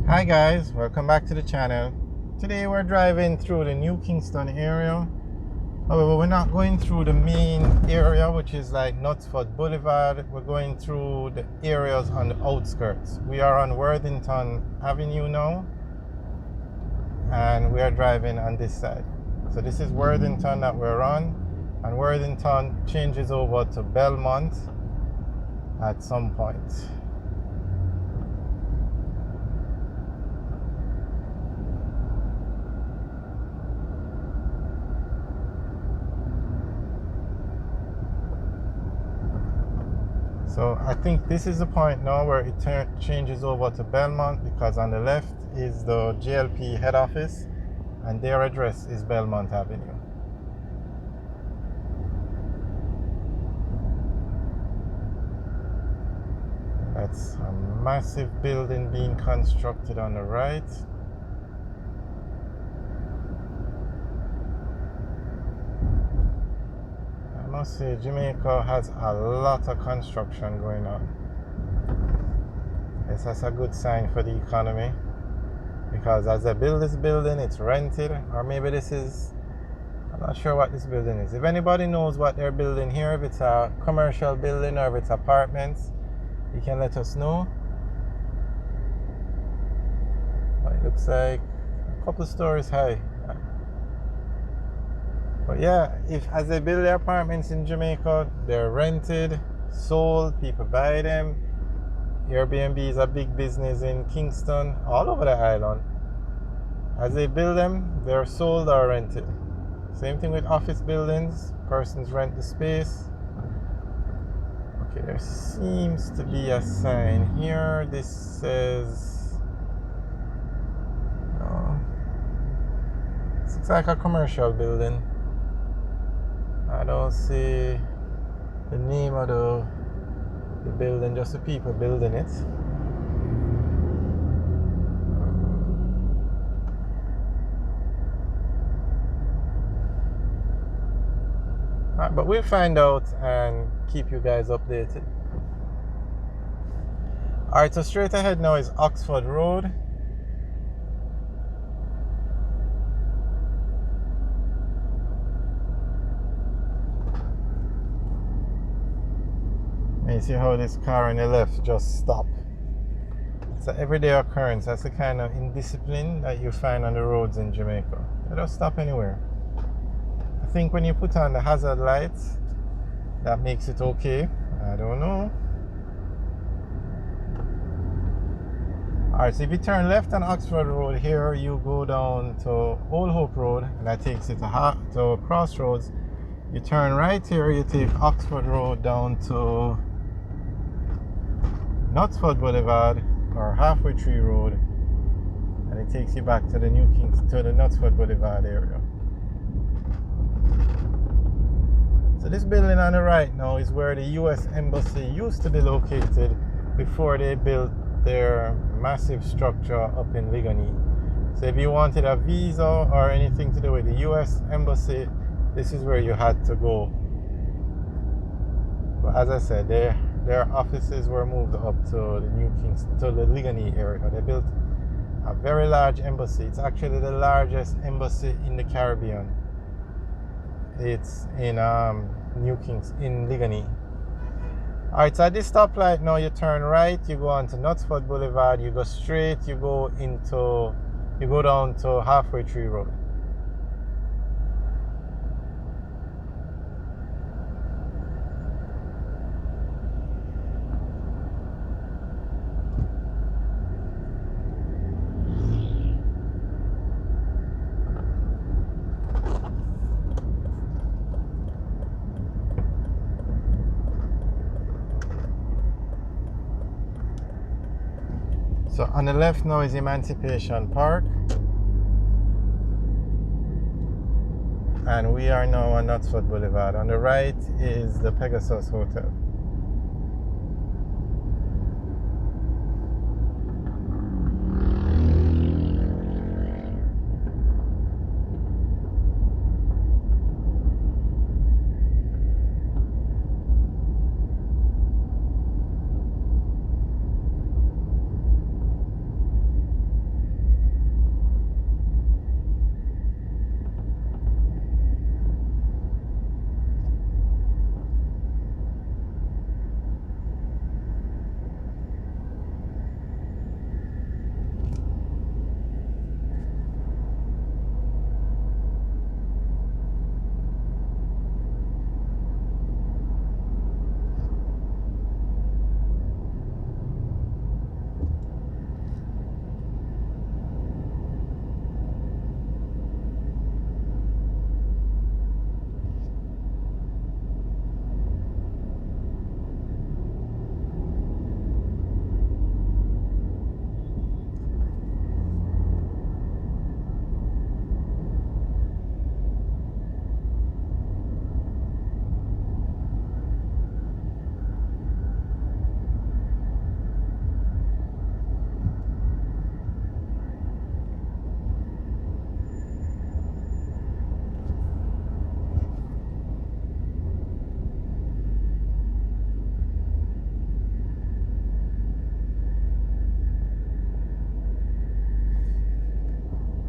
Hi guys, welcome back to the channel. Today we're driving through the New Kingston area. However, we're not going through the main area, which is like Knutsford Boulevard. We're going through the areas on the outskirts. We are on Worthington Avenue now, and we are driving on this side. So this is Worthington that we're on, and Worthington changes over to Belmont at some point. So I think this is the point now where it changes over to Belmont, because on the left is the JLP head office and their address is Belmont Avenue. That's a massive building being constructed on the right. I must say, Jamaica has a lot of construction going on. Yes, that's a good sign for the economy, because as they build this building, it's rented, or maybe this is, I'm not sure what this building is. If anybody knows what they're building here, if it's a commercial building or if it's apartments, you can let us know. It looks like a couple stories high. But yeah, if as they build their apartments in Jamaica, they're rented, sold, people buy them. Airbnb is a big business in Kingston, all over the island. As they build them, they're sold or rented. Same thing with office buildings. Persons rent the space. Okay, there seems to be a sign here. This says, no, it looks like a commercial building. I don't see the name of the building, just the people building it. Alright, but we'll find out and keep you guys updated. Alright, so straight ahead now is Oxford Road. And you see how this car on the left just stopped. It's an everyday occurrence. That's the kind of indiscipline that you find on the roads in Jamaica. They don't stop anywhere. I think when you put on the hazard lights, that makes it okay. I don't know. Alright, so if you turn left on Oxford Road here, you go down to Old Hope Road, and that takes you to Crossroads. You turn right here, you take Oxford Road down to Knutsford Boulevard or Halfway Tree Road, and it takes you back to the to the Knutsford Boulevard area. So this building on the right now is where the US Embassy used to be located before they built their massive structure up in Ligoni. So if you wanted a visa or anything to do with the US Embassy, this is where you had to go. But as I said, their offices were moved up to the New Kingston, to the Ligoni area. They built a very large embassy. It's actually the largest embassy in the Caribbean. It's in New Kingston, in Ligoni. Alright, so at this stoplight now, you turn right, you go on to Knutsford Boulevard, you go straight, you go down to Halfway Tree Road. So on the left now is Emancipation Park, and we are now on Knutsford Boulevard. On the right is the Pegasus Hotel.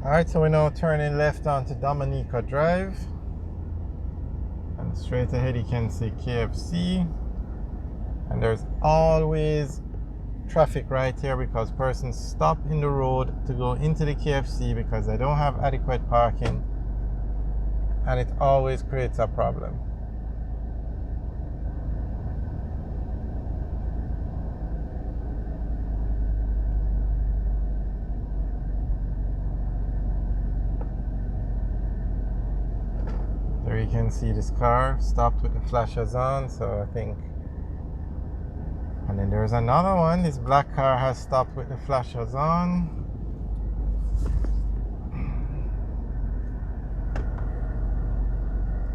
Alright, so we're now turning left onto Dominica Drive. And straight ahead you can see KFC. And there's always traffic right here because persons stop in the road to go into the KFC because they don't have adequate parking. And it always creates a problem. There you can see this car stopped with the flashers on, so I think. And then there's another one. This black car has stopped with the flashers on.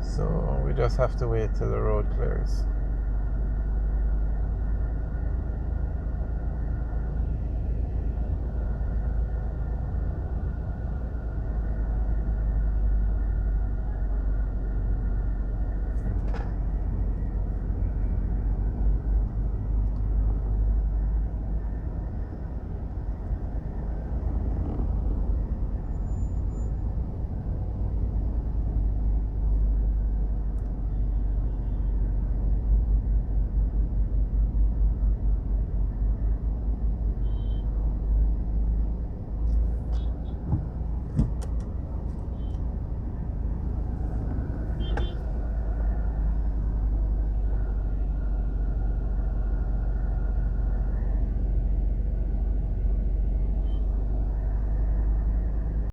So we just have to wait till the road clears.